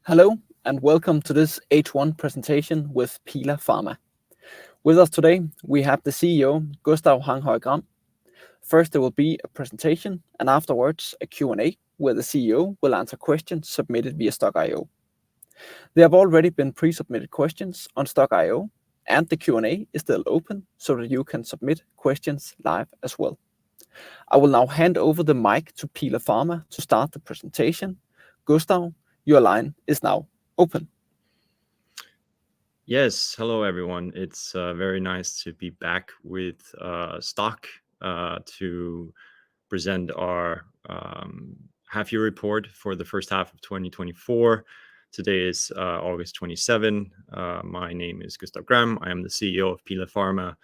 Hello and welcome to this H1 presentation with PILA Pharma. With us today, we have the CEO, Gustav H. Rasmussen. First, there will be a presentation and afterwards a Q&A where the CEO will answer questions submitted via Stock.io. There have already been pre-submitted questions on Stock.io and the Q&A is still open so that you can submit questions live as well. I will now hand over the mic to PILA Pharma to start the presentation. Gustav, your line is now open. Yes, hello everyone. It's very nice to be back with Stock to present our half-year report for the first half of 2024. Today is August 27. My name is Gustav Gram. I am the CEO of PILA Pharma.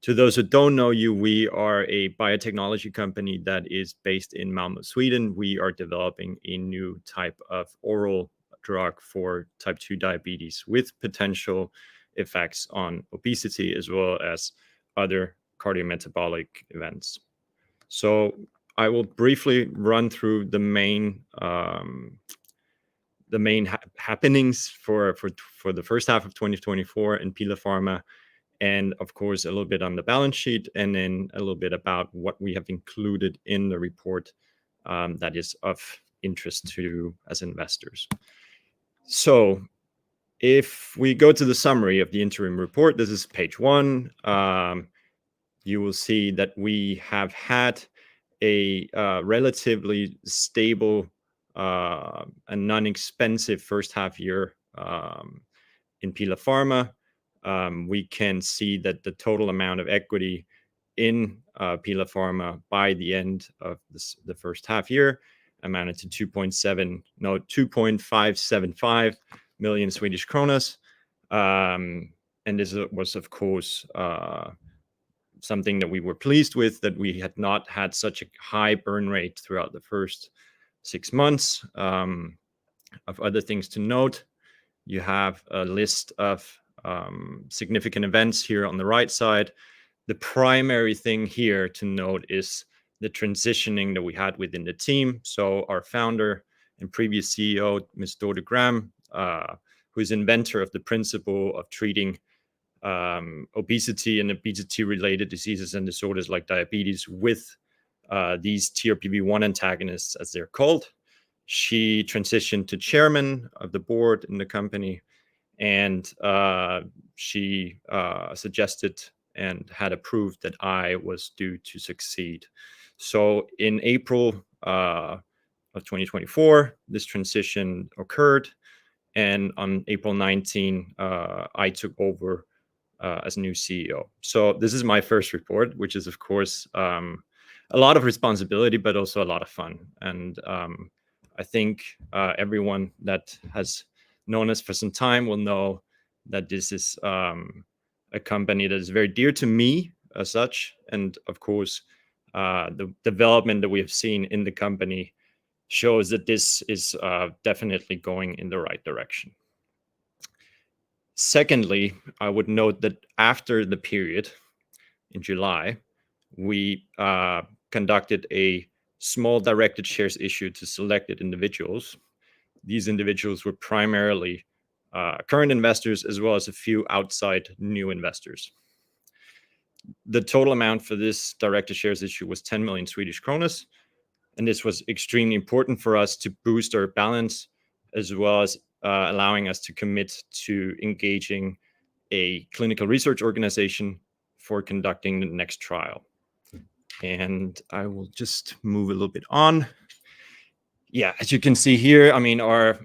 To those who don't know you, we are a biotechnology company that is based in Malmö, Sweden. We are developing a new type of oral drug for type 2 diabetes with potential effects on obesity as well as other cardiometabolic events. So I will briefly run through the main happenings for the first half of 2024 in PILA Pharma, and of course a little bit on the balance sheet, and then a little bit about what we have included in the report that is of interest to you as investors. So if we go to the summary of the interim report, this is page 1. You will see that we have had a relatively stable and non-expensive first half year in PILA Pharma. We can see that the total amount of equity in PILA Pharma by the end of the first half year amounted to 2.575 million Swedish kronas. And this was, of course, something that we were pleased with, that we had not had such a high burn rate throughout the first 6 months. Of other things to note, you have a list of significant events here on the right side. The primary thing here to note is the transitioning that we had within the team. So our founder and previous CEO, Ms. Dorte Gram, who is inventor of the principle of treating obesity and obesity-related diseases and disorders like diabetes with these TRPV1 antagonists, as they're called. She transitioned to chairman of the board in the company, and she suggested and had approved that I was due to succeed. So in April of 2024, this transition occurred, and on April 19, I took over as new CEO. So this is my first report, which is, of course, a lot of responsibility, but also a lot of fun. And I think everyone that has known us for some time will know that this is a company that is very dear to me as such. And of course, the development that we have seen in the company shows that this is definitely going in the right direction. Secondly, I would note that after the period in July, we conducted a small directed shares issue to selected individuals. These individuals were primarily current investors as well as a few outside new investors. The total amount for this directed shares issue was 10 million Swedish kronor, and this was extremely important for us to boost our balance as well as allowing us to commit to engaging a clinical research organization for conducting the next trial. And I will just move a little bit on. Yeah, as you can see here, I mean, our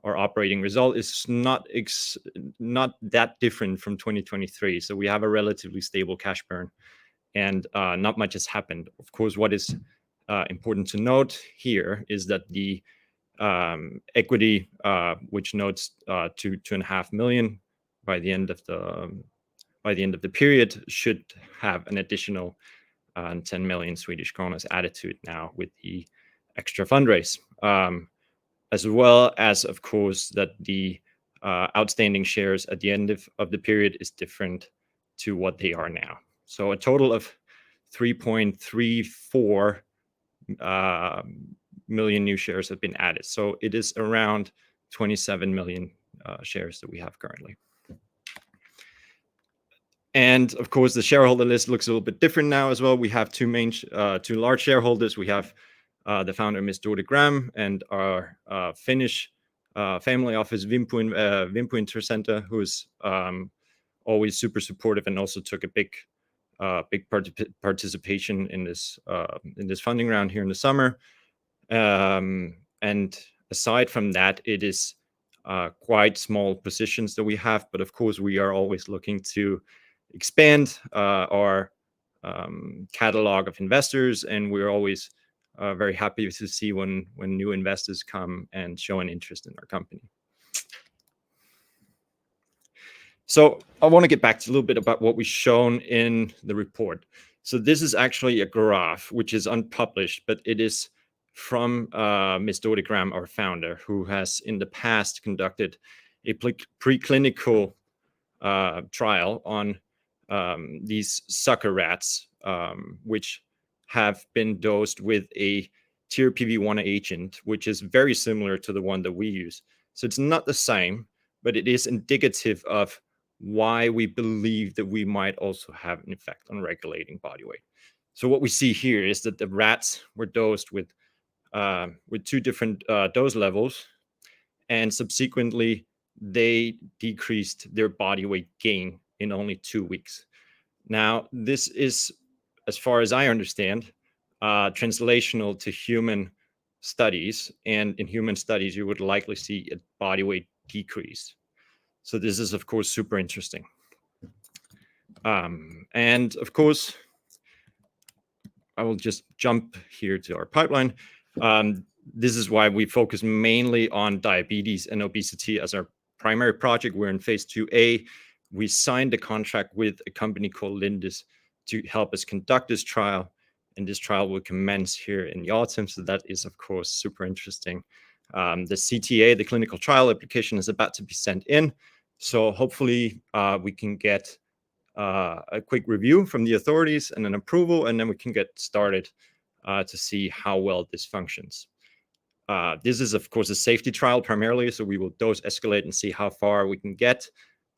operating result is not that different from 2023. So we have a relatively stable cash burn, and not much has happened. Of course, what is important to note here is that the equity, which notes to 2.5 million by the end of the period, should have an additional 10 million Swedish kronor added to it now with the extra fundraise. As well as, of course, that the outstanding shares at the end of the period is different to what they are now. So a total of 3.34 million new shares have been added. So it is around 27 million shares that we have currently. And of course, the shareholder list looks a little bit different now as well. We have two large shareholders. We have the founder, Ms. Dorte Gram, and our Finnish family office, Vimpu Intercenter, who is always super supportive and also took a big participation in this funding round here in the summer. And aside from that, it is quite small positions that we have, but of course we are always looking to expand our catalog of investors, and we're always very happy to see when new investors come and show an interest in our company. So I want to get back to a little bit about what we've shown in the report. So this is actually a graph which is unpublished, but it is from Ms. Dorte Gram, our founder, who has in the past conducted a preclinical trial on these sucker rats, which have been dosed with a TRPV1 agent, which is very similar to the one that we use. So it's not the same, but it is indicative of why we believe that we might also have an effect on regulating body weight. So what we see here is that the rats were dosed with two different dose levels, and subsequently they decreased their body weight gain in only 2 weeks. Now, this is, as far as I understand, translational to human studies, and in human studies, you would likely see a body weight decrease. So this is, of course, super interesting. And of course, I will just jump here to our pipeline. This is why we focus mainly on diabetes and obesity as our primary project. We're in phase 2A. We signed a contract with a company called Lindus to help us conduct this trial, and this trial will commence here in the autumn. So that is, of course, super interesting. The CTA, the clinical trial application, is about to be sent in. So hopefully we can get a quick review from the authorities and an approval, and then we can get started to see how well this functions. This is, of course, a safety trial primarily, so we will dose escalate and see how far we can get,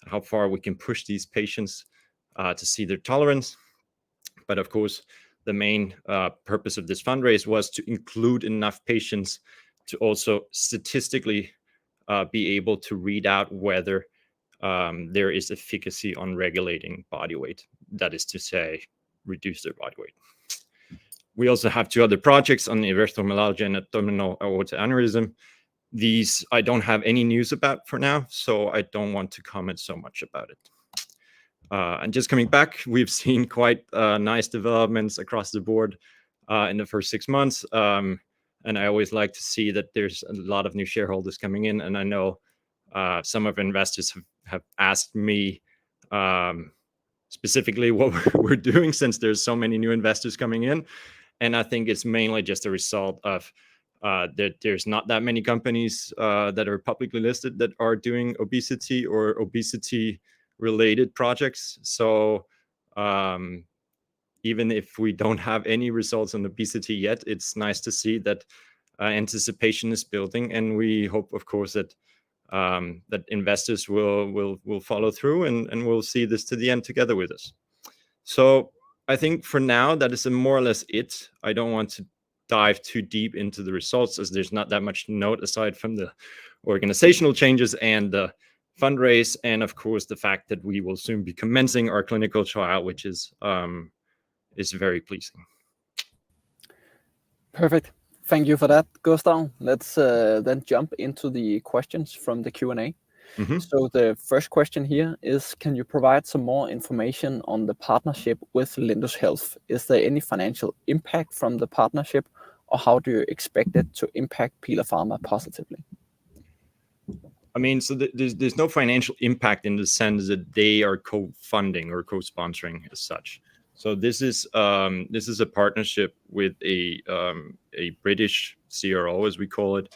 how far we can push these patients to see their tolerance. But of course, the main purpose of this fundraise was to include enough patients to also statistically be able to read out whether there is efficacy on regulating body weight. That is to say, reduce their body weight. We also have 2 other projects on erythromelalgia and abdominal aortic aneurysm. These I don't have any news about for now, so I don't want to comment so much about it. And just coming back, we've seen quite nice developments across the board in the first 6 months. And I always like to see that there's a lot of new shareholders coming in. And I know some of investors have asked me specifically what we're doing, since there's so many new investors coming in. And I think it's mainly just a result of that there's not that many companies that are publicly listed that are doing obesity or obesity-related projects. So even if we don't have any results on obesity yet, it's nice to see that anticipation is building, and we hope, of course, that that investors will follow through and will see this to the end together with us. So I think for now, that is more or less it. I don't want to dive too deep into the results, as there's not that much to note aside from the organizational changes and the fundraise, and of course the fact that we will soon be commencing our clinical trial, which is very pleasing. Perfect. Thank you for that, Gustav. Let's then jump into the questions from the Q&A. So the first question here is, can you provide some more information on the partnership with Lindus Health? Is there any financial impact from the partnership, or how do you expect it to impact PILA PHARMA positively? I mean, so there's no financial impact in the sense that they are co-funding or co-sponsoring as such. So this is a partnership with a British CRO, as we call it.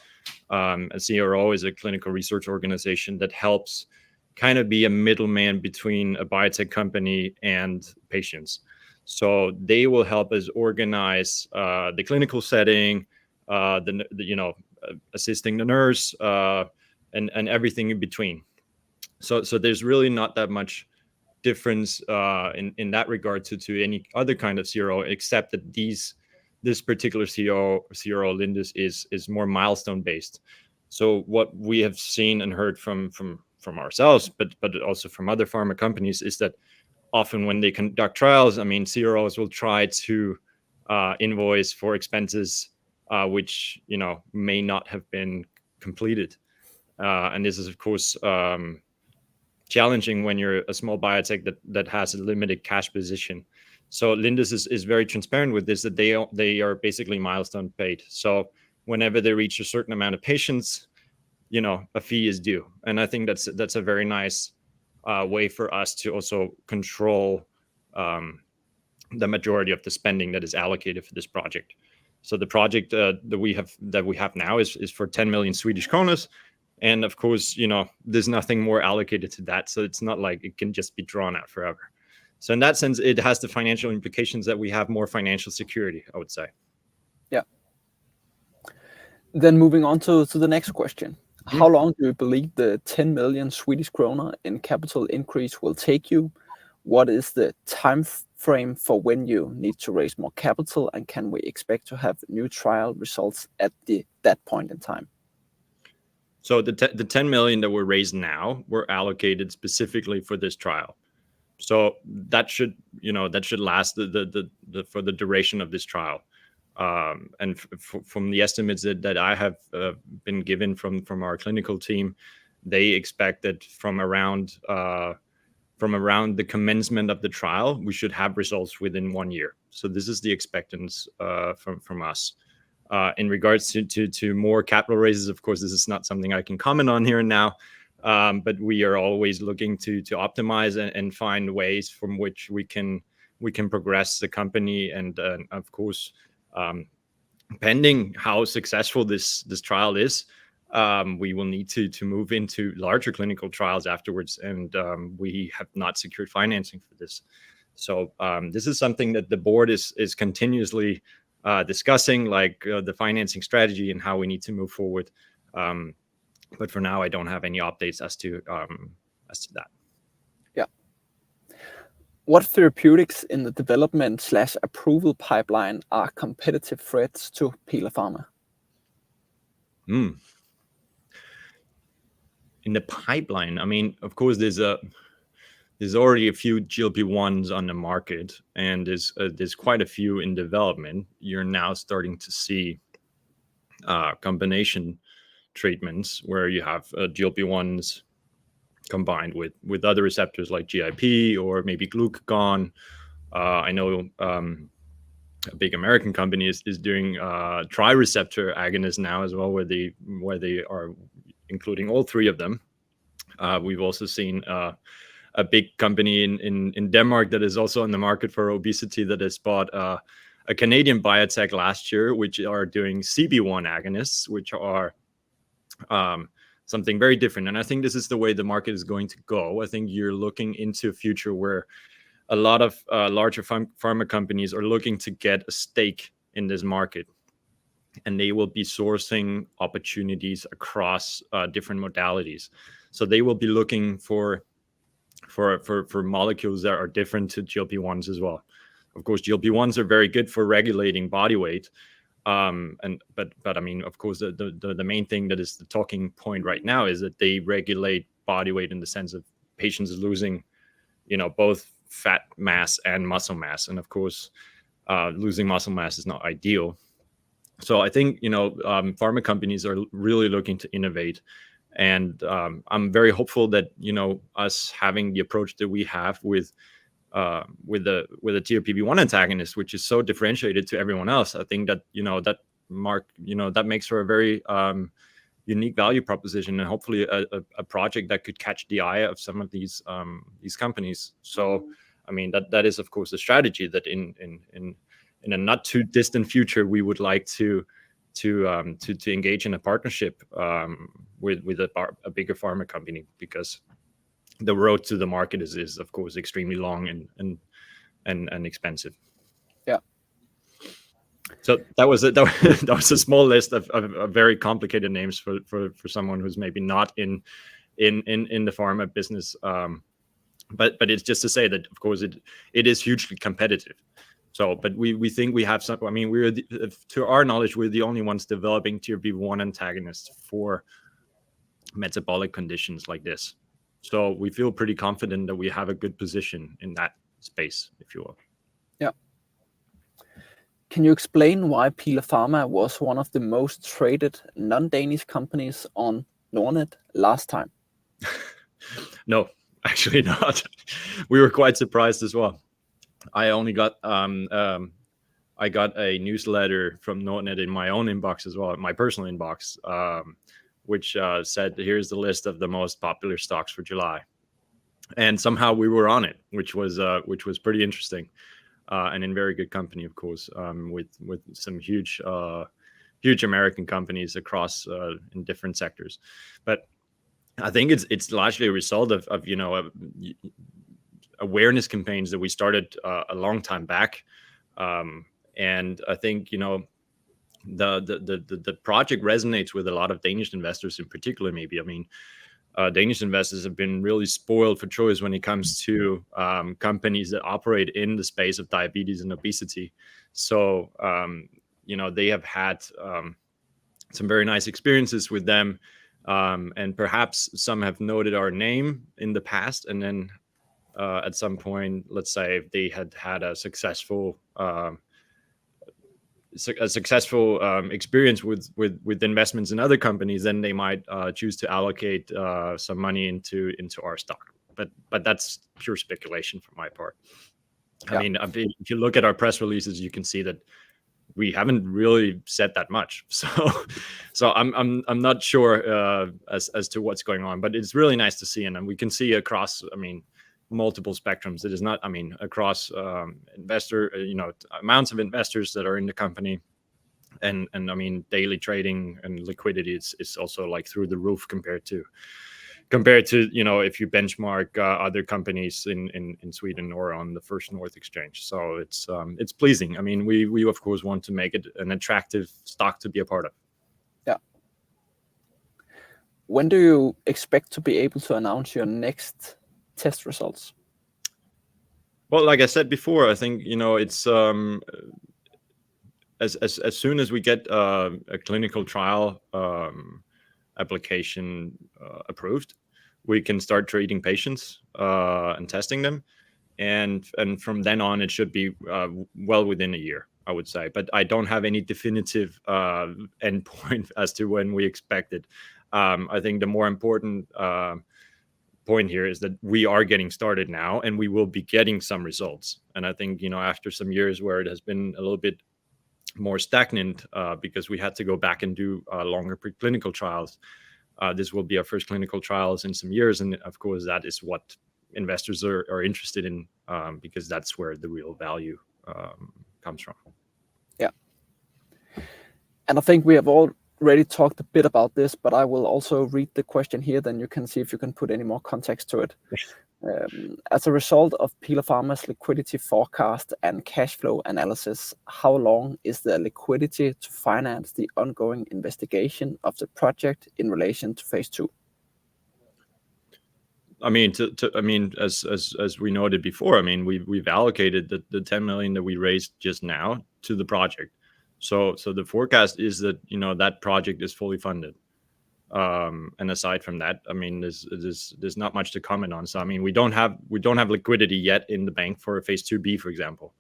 A CRO is a clinical research organization that helps kind of be a middleman between a biotech company and patients. So they will help us organize the clinical setting, assisting the nurse, and everything in between. So there's really not that much difference in that regard to any other kind of CRO, except that this particular CRO Lindus is more milestone based. So what we have seen and heard from ourselves, but also from other pharma companies, is that often when they conduct trials, I mean, CROs will try to invoice for expenses which may not have been completed, and this is of course challenging when you're a small biotech that has a limited cash position. So Lindus is very transparent with this, that they are basically milestone paid. So whenever they reach a certain amount of patients, a fee is due, and I think that's a very nice way for us to also control the majority of the spending that is allocated for this project. So the project that we have now is for 10 million Swedish kronor. And of course, there's nothing more allocated to that. So it's not like it can just be drawn out forever. So in that sense, it has the financial implications that we have more financial security, I would say. Yeah. Then moving on to the next question. How long do you believe the 10 million Swedish krona in capital increase will take you? What is the time frame for when you need to raise more capital, and can we expect to have new trial results at that point in time? So the 10 million that we're raised now were allocated specifically for this trial. So that should last for the duration of this trial. And from the estimates that I have been given from our clinical team, they expect that from around the commencement of the trial, we should have results within 1 year. So this is the expectance from us. In regards to more capital raises, of course, this is not something I can comment on here and now, but we are always looking to optimize and find ways from which we can progress the company. And of course, pending how successful this trial is, we will need to move into larger clinical trials afterwards, and we have not secured financing for this. So this is something that the board is continuously discussing, like the financing strategy and how we need to move forward. But for now, I don't have any updates as to that. Yeah. What therapeutics in the development/approval pipeline are competitive threats to PILA Pharma? In the pipeline, I mean, of course, there's already a few GLP-1s on the market, and there's quite a few in development. You're now starting to see combination treatments where you have GLP-1s combined with other receptors like GIP or maybe glucagon. I know a big American company is doing tri-receptor agonists now as well, where they are including all three of them. We've also seen a big company in Denmark that is also on the market for obesity that has bought a Canadian biotech last year, which are doing CB1 agonists, which are something very different. And I think this is the way the market is going to go. I think you're looking into a future where a lot of larger pharma companies are looking to get a stake in this market, and they will be sourcing opportunities across different modalities. So they will be looking for molecules that are different to GLP-1s as well. Of course, GLP-1s are very good for regulating body weight, but I mean, of course, the main thing that is the talking point right now is that they regulate body weight in the sense of patients losing, both fat mass and muscle mass, and of course, losing muscle mass is not ideal. So I think pharma companies are really looking to innovate, and I'm very hopeful that us having the approach that we have with a TRPV1 antagonist, which is so differentiated to everyone else, I think that that makes for a very unique value proposition, and hopefully a project that could catch the eye of some of these companies. So I mean that is of course the strategy that in a not too distant future we would like to engage in a partnership with a bigger pharma company, because the road to the market is of course extremely long and expensive. Yeah. So that was that was a small list of very complicated names for someone who's maybe not in the pharma business. But it's just to say that, of course, it is hugely competitive. So, but we think we have some. I mean, to our knowledge, we're the only ones developing TRPV1 antagonists for metabolic conditions like this. So we feel pretty confident that we have a good position in that space, if you will. Yeah. Can you explain why PILA Pharma was one of the most traded non-Danish companies on Nordnet last time? No, actually not. We were quite surprised as well. I only got I got a newsletter from Nordnet in my own inbox as well, my personal inbox, which said, here's the list of the most popular stocks for July. And somehow we were on it, which was pretty interesting, and in very good company, of course, with some huge American companies across in different sectors. But I think it's largely a result of awareness campaigns that we started a long time back. And I think the project resonates with a lot of Danish investors in particular. Maybe, I mean, Danish investors have been really spoiled for choice when it comes to companies that operate in the space of diabetes and obesity. So they have had some very nice experiences with them, and perhaps some have noted our name in the past, and then at some point, let's say, if they had a successful experience with investments in other companies, then they might choose to allocate some money into our stock. But that's pure speculation from my part. Yeah. I mean, if you look at our press releases, you can see that we haven't really said that much. So I'm not sure as to what's going on, but it's really nice to see, and we can see across, I mean, multiple spectrums. It is not, I mean, across investor, amounts of investors that are in the company, and I mean, daily trading and liquidity is also like through the roof compared to if you benchmark other companies in Sweden or on the First North Exchange. So it's pleasing. I mean, we of course want to make it an attractive stock to be a part of. Yeah. When do you expect to be able to announce your next test results? Well, like I said before, I think it's as soon as we get a clinical trial application approved, we can start treating patients and testing them, and from then on, it should be well within a year, I would say. But I don't have any definitive endpoint as to when we expect it. I think the more important point here is that we are getting started now, and we will be getting some results. And I think after some years where it has been a little bit more stagnant because we had to go back and do longer preclinical trials, this will be our first clinical trials in some years, and of course that is what investors are interested in, because that's where the real value comes from. Yeah, and I think we have already talked a bit about this, but I will also read the question here, then you can see if you can put any more context to it. As a result of PILA Pharma's liquidity forecast and cash flow analysis, how long is the liquidity to finance the ongoing investigation of the project in relation to phase 2? I mean, as we noted before, I mean, we've allocated the 10 million that we raised just now to the project. So the forecast is that that project is fully funded. And aside from that, I mean, there's not much to comment on. So I mean, we don't have liquidity yet in the bank for a phase 2B, for example.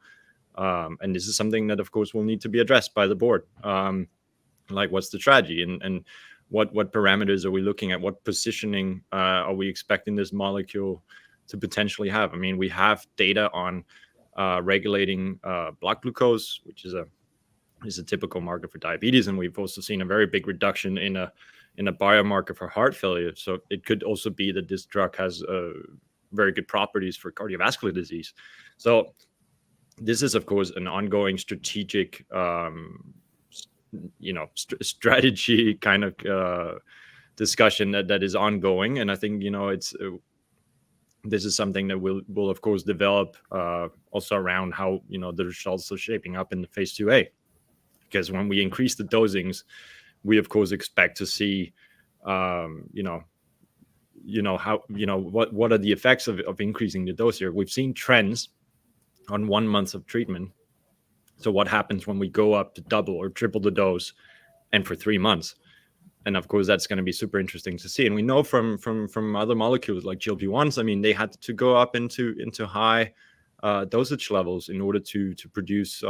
And this is something that, of course, will need to be addressed by the board. Like, what's the strategy, and what parameters are we looking at? What positioning are we expecting this molecule to potentially have? I mean, we have data on regulating blood glucose, which is a typical marker for diabetes, and we've also seen a very big reduction in a biomarker for heart failure. So it could also be that this drug has very good properties for cardiovascular disease. So this is, of course, an ongoing strategic strategy kind of discussion that is ongoing, and I think this is something that will of course develop also around how the results are shaping up in the phase 2A. because when we increase the dosings, we of course expect to see, what are the effects of increasing the dose here. We've seen trends on 1 month of treatment. So what happens when we go up to double or triple the dose and for 3 months? And of course, that's going to be super interesting to see. And we know from other molecules like GLP-1s, I mean, they had to go up into high dosage levels in order to produce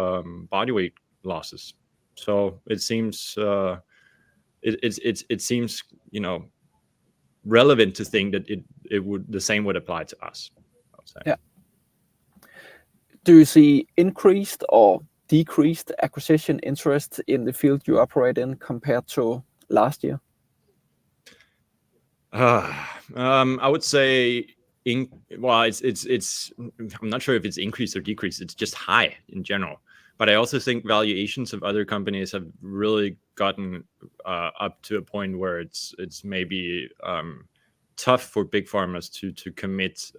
body weight losses. So it seems it seems relevant to think that the same would apply to us, I would say. Yeah. Do you see increased or decreased acquisition interest in the field you operate in compared to last year? I would say it's I'm not sure if it's increased or decreased. It's just high in general. But I also think valuations of other companies have really gotten up to a point where it's maybe tough for big pharmas to commit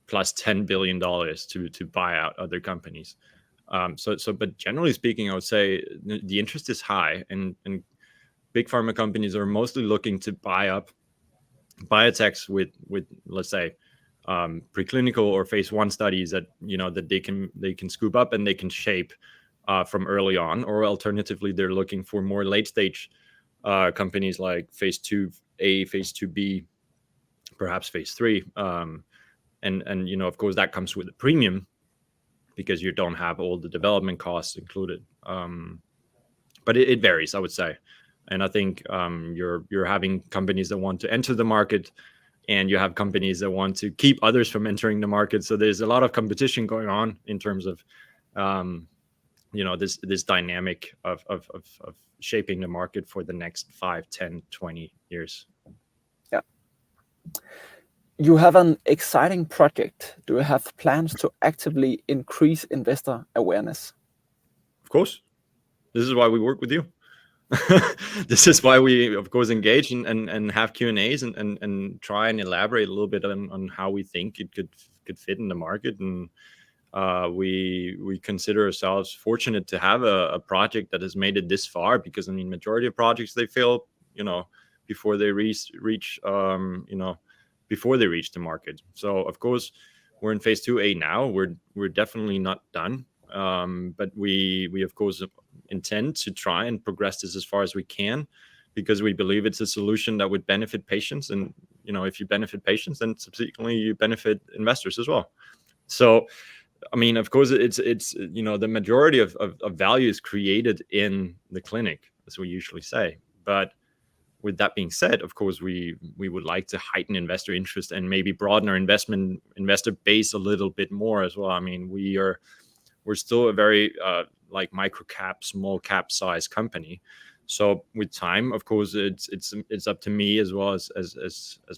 plus $10 billion to buy out other companies. But generally speaking, I would say the interest is high, and big pharma companies are mostly looking to buy up biotechs with let's say preclinical or phase 1 studies that that they can scoop up and they can shape from early on, or alternatively they're looking for more late stage companies like phase 2A, phase 2B, perhaps phase 3, and of course that comes with a premium because you don't have all the development costs included, but it varies, I would say. And I think you're having companies that want to enter the market, and you have companies that want to keep others from entering the market. So there's a lot of competition going on in terms of this dynamic of shaping the market for the next 5, 10, 20 years. Yeah. You have an exciting project. Do you have plans to actively increase investor awareness? Of course. This is why we work with you. This is why we, of course, engage and have Q&As and try and elaborate a little bit on how we think it could fit in the market. And we consider ourselves fortunate to have a project that has made it this far, because I mean, majority of projects, they fail, before they reach before they reach the market. So of course, we're in phase 2A now. We're definitely not done. But we of course intend to try and progress this as far as we can, because we believe it's a solution that would benefit patients, and if you benefit patients, then subsequently you benefit investors as well. So I mean, of course, it's the majority of value is created in the clinic, as we usually say. But with that being said, of course, we would like to heighten investor interest and maybe broaden our investor base a little bit more as well. I mean, we're still a very like micro cap, small cap size company. So with time, of course, it's up to me as well as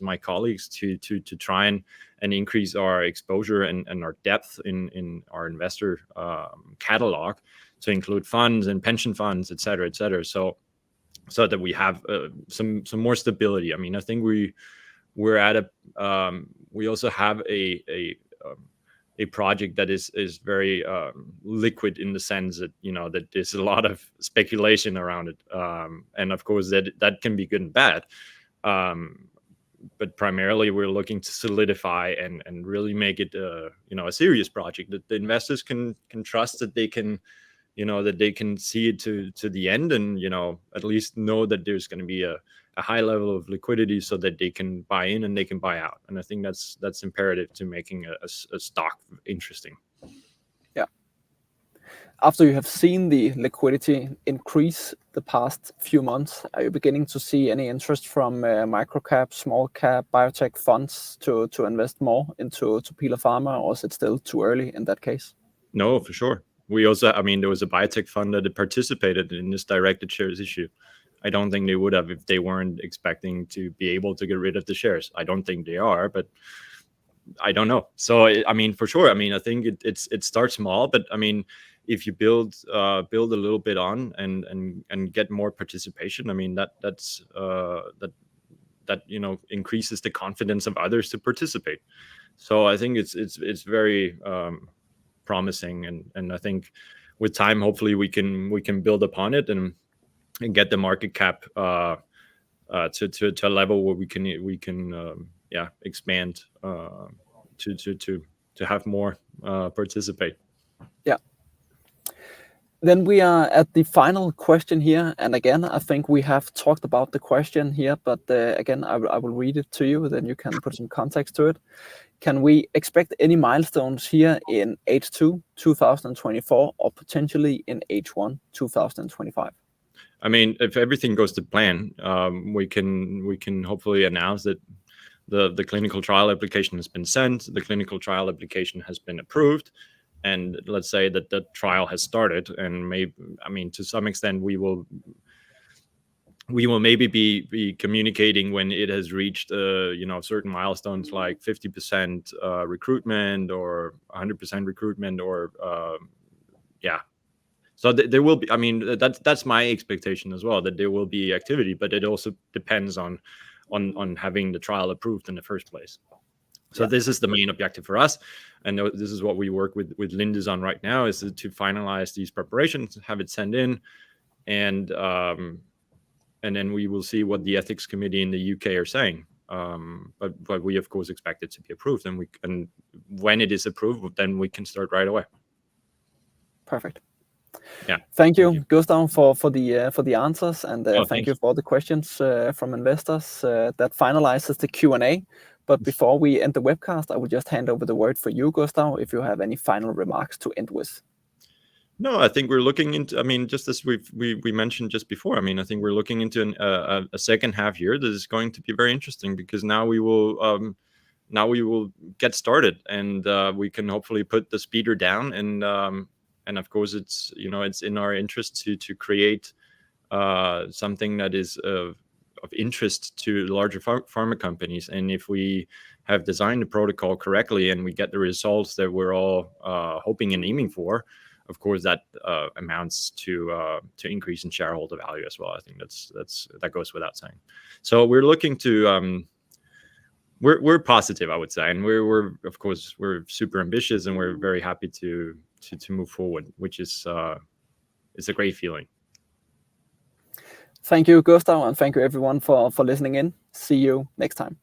my colleagues to try and increase our exposure and our depth in our investor catalog, to include funds and pension funds, et cetera, so that we have some more stability. I mean, I think we're at we also have a project that is very liquid, in the sense that that there's a lot of speculation around it, and of course that can be good and bad, but primarily we're looking to solidify and really make it a serious project that the investors can trust, that they can that they can see it to the end, and at least know that there's going to be a high level of liquidity, so that they can buy in and they can buy out. And I think that's imperative to making a stock interesting. Yeah. After you have seen the liquidity increase the past few months, are you beginning to see any interest from micro cap, small cap biotech funds to invest more into PILA Pharma, or is it still too early in that case? No, for sure. We also, I mean, there was a biotech fund that participated in this directed shares issue. I don't think they would have if they weren't expecting to be able to get rid of the shares. I don't think they are, but I don't know. So I mean, for sure. I mean, I think it starts small, but I mean, if you build a little bit on and get more participation, I mean, that increases the confidence of others to participate. So I think it's very promising, and I think with time, hopefully we can build upon it and get the market cap to a level where we can expand to have more participate. Yeah. Then we are at the final question here, and again, I think we have talked about the question here, but again, I will read it to you, then you can put some context to it. Can we expect any milestones here in H2 2024 or potentially in H1 2025? I mean, if everything goes to plan, we can hopefully announce that the clinical trial application has been sent, the clinical trial application has been approved, and let's say that the trial has started, and maybe, I mean, to some extent, we will maybe be communicating when it has reached certain milestones like 50% recruitment or 100% recruitment, or so there will be, I mean, that's my expectation as well, that there will be activity, but it also depends on having the trial approved in the first place. So this is the main objective for us, and this is what we work with Lindus on right now, is to finalize these preparations, have it sent in, and then we will see what the ethics committee in the UK are saying. But we of course expect it to be approved, and when it is approved, then we can start right away. Perfect. Yeah. Thank you, Gustav, for the answers, and thank you thanks. for all the questions from investors. That finalizes the Q&A. But before we end the webcast, I will just hand over the word for you, Gustav, if you have any final remarks to end with. No, I think we're looking into, I mean, just as we mentioned just before, I mean, I think we're looking into a second half year that is going to be very interesting, because now we will get started, and we can hopefully put the speeder down, and of course it's in our interest to create something that is of interest to larger pharma companies. And if we have designed the protocol correctly and we get the results that we're all hoping and aiming for, of course that amounts to increase in shareholder value as well. I think that goes without saying. So we're looking to we're positive, I would say, and we're of course we're super ambitious, and we're very happy to move forward, which is it's a great feeling. Thank you, Gustav, and thank you everyone for listening in. See you next time.